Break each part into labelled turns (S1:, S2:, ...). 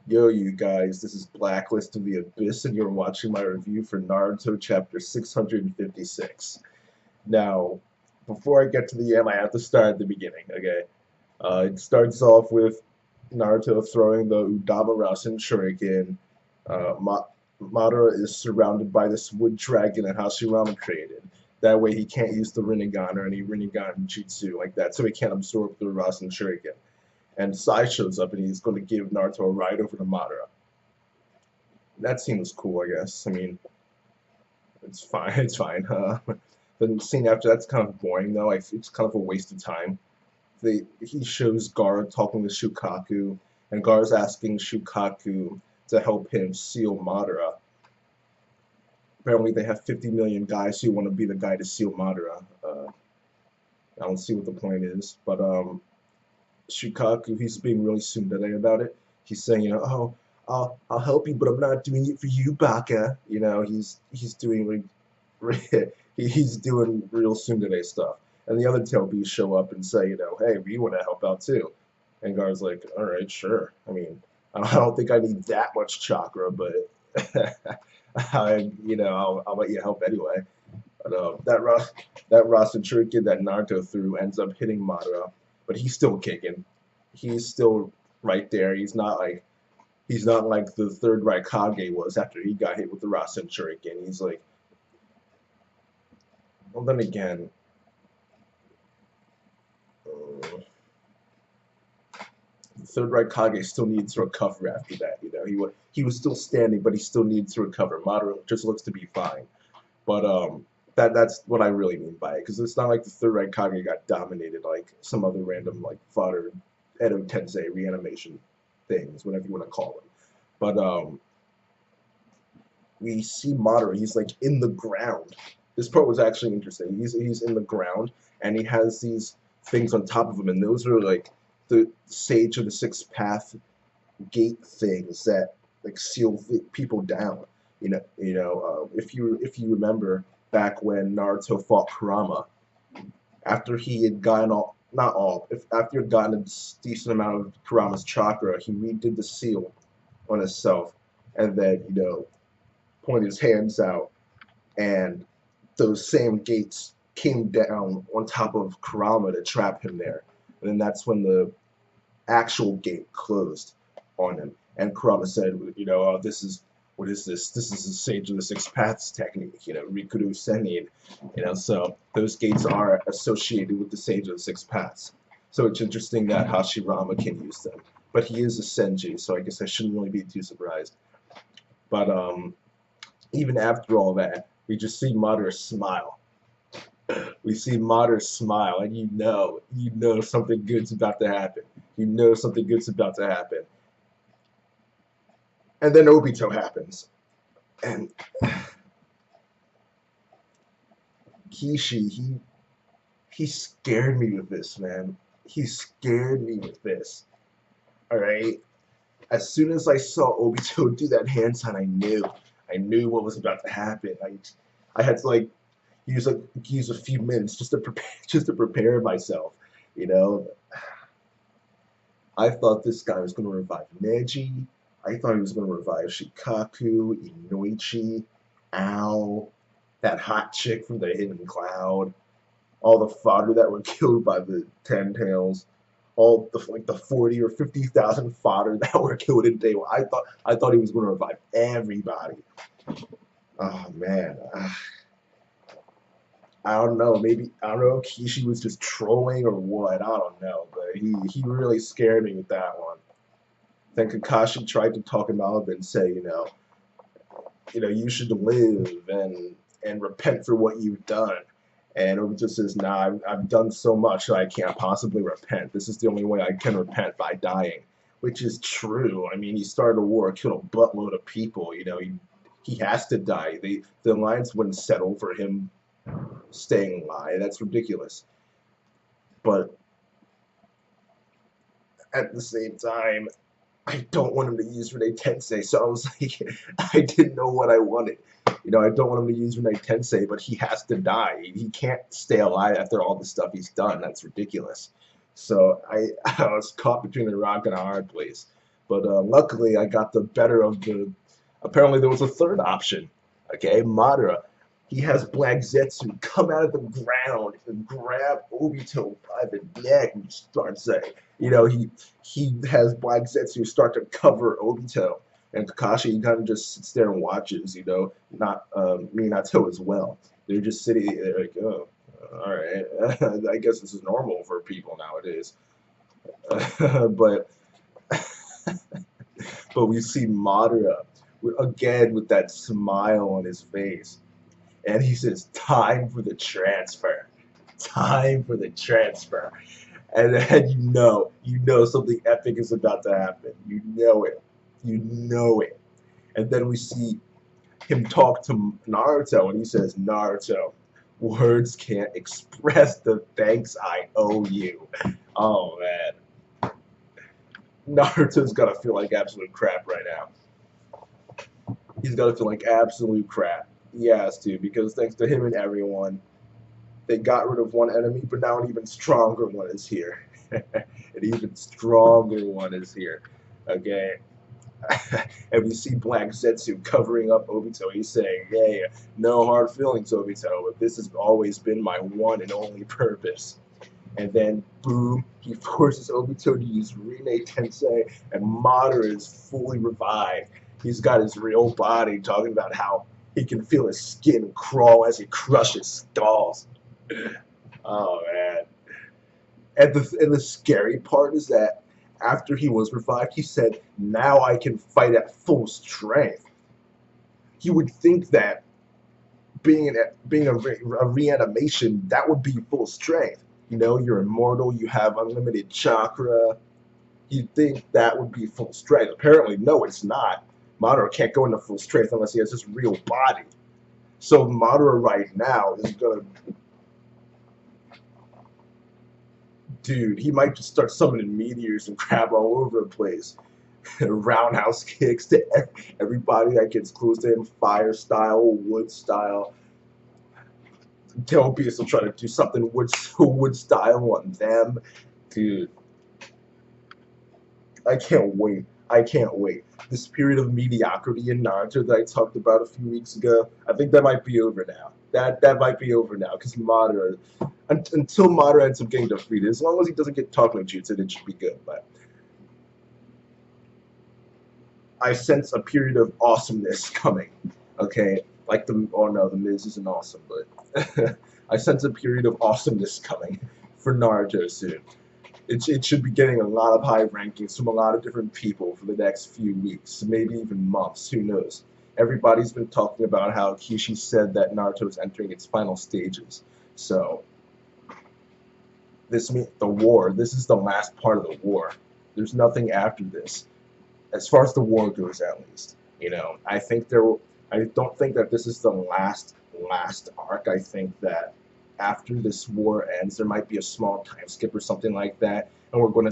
S1: Yo, you guys, this is Blacklist of the Abyss, and you're watching my review for Naruto chapter 656. Now, before I get to the end, I have to start at the beginning, okay? It starts off with Naruto throwing the Udama Rasen Shuriken. Madara is surrounded by this wood dragon that Hashirama created. That way he can't use the Rinnegan or any Rinnegan jutsu like that, so he can't absorb the Rasen Shuriken. And Sai shows up and he's going to give Naruto a ride over to Madara. That seems cool, I guess. I mean, it's fine. It's fine. The scene after that's kind of boring, though. It's kind of a waste of time. He shows Gaara talking to Shukaku, and Gaara's asking Shukaku to help him seal Madara. Apparently, they have 50 million guys who want to be the guy to seal Madara. I don't see what the point is, but Shukaku, he's being really tsundere about it. He's saying, oh, I'll help you, but I'm not doing it for you, Baka. He's doing he's doing real tsundere stuff. And the other Tailbees show up and say, hey, we want to help out too. And Gar's like, all right, sure. I mean, I don't think I need that much chakra, but I'll let you help anyway. But that Rasen Shuriken that Naruto threw ends up hitting Madara, but he's still kicking. He's still right there. He's not like the third Raikage was after he got hit with the Rasen Shuriken. He's like, well, then again, the third Raikage still needs to recover after that. He was still standing, but he still needs to recover. Madara just looks to be fine. But that's what I really mean by it, because it's not like the third Raikage got dominated like some other random like fodder Edo Tensei reanimation things, whatever you want to call them. But we see Madara, he's like in the ground. This part was actually interesting. He's in the ground and he has these things on top of him, and those are like the Sage of the Sixth Path gate things that like seal people down. If you remember back when Naruto fought Kurama, after he had gotten all, not all, after he had gotten a decent amount of Kurama's chakra, he redid the seal on himself, and then pointed his hands out, and those same gates came down on top of Kurama to trap him there. And then that's when the actual gate closed on him. And Kurama said, oh, what is this? This is the Sage of the Six Paths technique, Rikudo Senin. So those gates are associated with the Sage of the Six Paths. So it's interesting that Hashirama can use them. But he is a Senji, so I guess I shouldn't really be too surprised. But even after all that, we just see Madara smile. We see Madara smile, and you know something good's about to happen. You know something good's about to happen. And then Obito happens. And Kishi, he scared me with this, man. He scared me with this. Alright? As soon as I saw Obito do that hand sign, I knew what was about to happen. I had to use a few minutes just to prepare myself. I thought this guy was going to revive Neji. I thought he was going to revive Shikaku, Inoichi, Ao, that hot chick from the Hidden Cloud, all the fodder that were killed by the Ten Tails, all the 40 or 50,000 fodder that were killed in day one. I thought he was going to revive everybody. Oh man, I don't know. I don't know. Kishi was just trolling or what. I don't know, but he really scared me with that one. Then Kakashi tried to talk him out and say, you should live and repent for what you've done. And Obito says, nah, I've done so much that I can't possibly repent. This is the only way I can repent, by dying. Which is true. I mean, he started a war, killed a buttload of people. He has to die. The alliance wouldn't settle for him staying alive. That's ridiculous. But at the same time, I don't want him to use Renee Tensei, so I was like, I didn't know what I wanted. I don't want him to use Renee Tensei, but he has to die. He can't stay alive after all the stuff he's done. That's ridiculous. So I was caught between a rock and a hard place. But luckily, I got the better of the. Apparently, there was a third option. Okay, Madara. He has Black Zetsu come out of the ground and grab Obito by the neck and start saying, he has Black Zetsu start to cover Obito, and Kakashi kind of just sits there and watches. Not Minato as well. They're just sitting there like, oh, all right. I guess this is normal for people nowadays. but but we see Madara again with that smile on his face, and he says, "Time for the transfer. Time for the transfer." And then you know something epic is about to happen. You know it. And then we see him talk to Naruto, and he says, "Naruto, words can't express the thanks I owe you." Oh man, Naruto's gotta feel like absolute crap right now. He's gotta feel like absolute crap. He has to, because thanks to him and everyone, they got rid of one enemy, but now an even stronger one is here. An even stronger one is here. Okay. And we see Black Zetsu covering up Obito. He's saying, "Hey, no hard feelings, Obito, but this has always been my one and only purpose." And then, boom, he forces Obito to use Rinne Tensei, and Madara is fully revived. He's got his real body, talking about how he can feel his skin crawl as he crushes skulls. Oh man! And the scary part is that after he was revived, he said, "Now I can fight at full strength." You would think that being a reanimation, that would be full strength. You're immortal, you have unlimited chakra. You'd think that would be full strength. Apparently, no, it's not. Madara can't go into full strength unless he has his real body. So Madara right now is gonna, dude, he might just start summoning meteors and crap all over the place. Roundhouse kicks to everybody that gets close to him, fire style, wood style. Telbeus will try to do something wood style on them. Dude, I can't wait. I can't wait. This period of mediocrity in Naruto that I talked about a few weeks ago, I think that might be over now. That might be over now, because Madara, until Madara ends up getting defeated, as long as he doesn't get talk no jutsu, it should be good. But I sense a period of awesomeness coming. Okay, like the Miz isn't awesome, but I sense a period of awesomeness coming for Naruto soon. It should be getting a lot of high rankings from a lot of different people for the next few weeks, maybe even months, who knows. Everybody's been talking about how Kishi said that Naruto is entering its final stages. So, this means the war, this is the last part of the war. There's nothing after this, as far as the war goes at least. I don't think that this is the last arc. I think that after this war ends, there might be a small time skip or something like that, and we're going to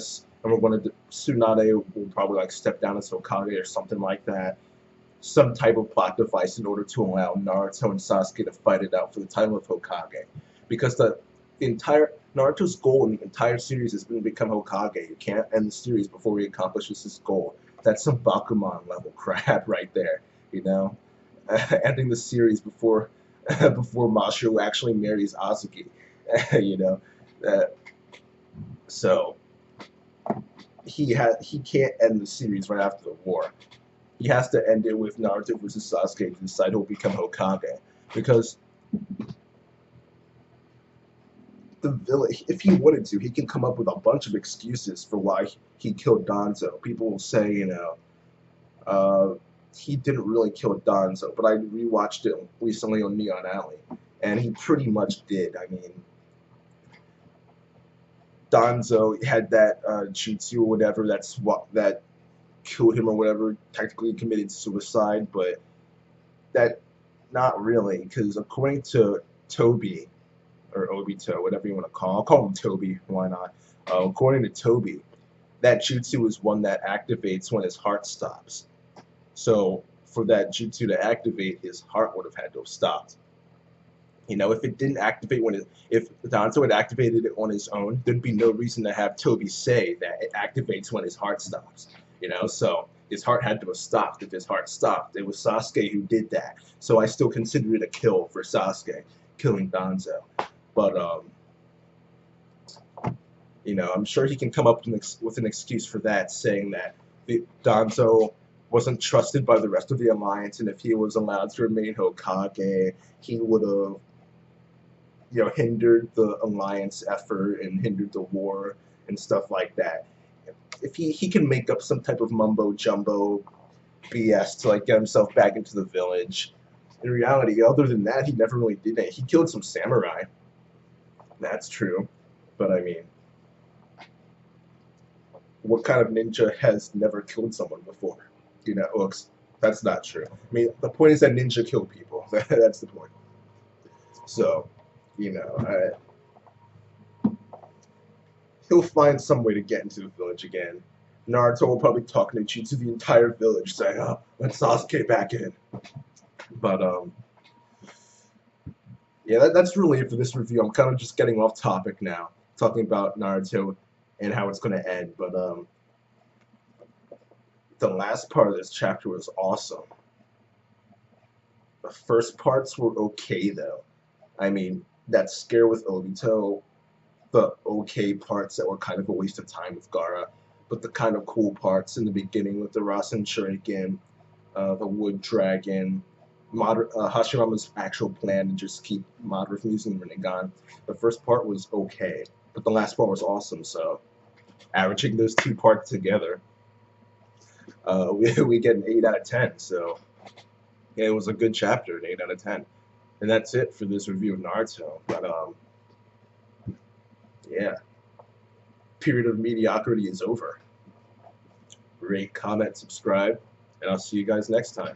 S1: Tsunade will probably like step down as Hokage or something like that, some type of plot device in order to allow Naruto and Sasuke to fight it out for the title of Hokage, because the entire Naruto's goal in the entire series has been to become Hokage. You can't end the series before he accomplishes his goal. That's some Bakuman level crap right there, ending the series before Masho actually marries Azuki, so he can't end the series right after the war. He has to end it with Naruto versus Sasuke to decide who'll become Hokage, because the villain, if he wanted to, he can come up with a bunch of excuses for why he killed Danzo. People will say, he didn't really kill Danzo, but I rewatched it recently on Neon Alley, and he pretty much did. I mean, Danzo had that jutsu or whatever that killed him or whatever, technically committed suicide, but that not really, because according to Toby, or Obito, whatever you want to I'll call him Toby, why not? According to Toby, that jutsu is one that activates when his heart stops. So for that jutsu to activate, his heart would have had to have stopped. If it didn't activate if Danzo had activated it on his own, there'd be no reason to have Toby say that it activates when his heart stops. you know, so his heart had to have stopped. If his heart stopped, it was Sasuke who did that. So I still consider it a kill for Sasuke, killing Danzo. But, you know, I'm sure he can come up with an excuse for that, saying that Danzo wasn't trusted by the rest of the Alliance, and if he was allowed to remain Hokage, he would have, you know, hindered the Alliance effort and hindered the war and stuff like that. If he can make up some type of mumbo jumbo BS to like get himself back into the village. In reality, other than that, he never really did it. He killed some samurai. That's true, but I mean, what kind of ninja has never killed someone before? You know, looks that's not true. I mean, the point is that ninja kill people. That's the point. So, you know, he'll find some way to get into the village again. Naruto will probably talk Ninja to the entire village, saying, "Oh, let Sasuke back in." But yeah, that's really it for this review. I'm kind of just getting off topic now, talking about Naruto and how it's going to end. But the last part of this chapter was awesome. The first parts were okay though. I mean, that scare with Obito, the okay parts that were kind of a waste of time with Gaara, but the kind of cool parts in the beginning with the Rasen Shuriken, the Wood Dragon, Hashirama's actual plan to just keep Madara from using Rinnegan. The first part was okay, but the last part was awesome. So, averaging those two parts together, we get an 8 out of 10. So, yeah, it was a good chapter, an 8 out of 10. And that's it for this review of Naruto. But yeah, period of mediocrity is over. Rate, comment, subscribe, and I'll see you guys next time.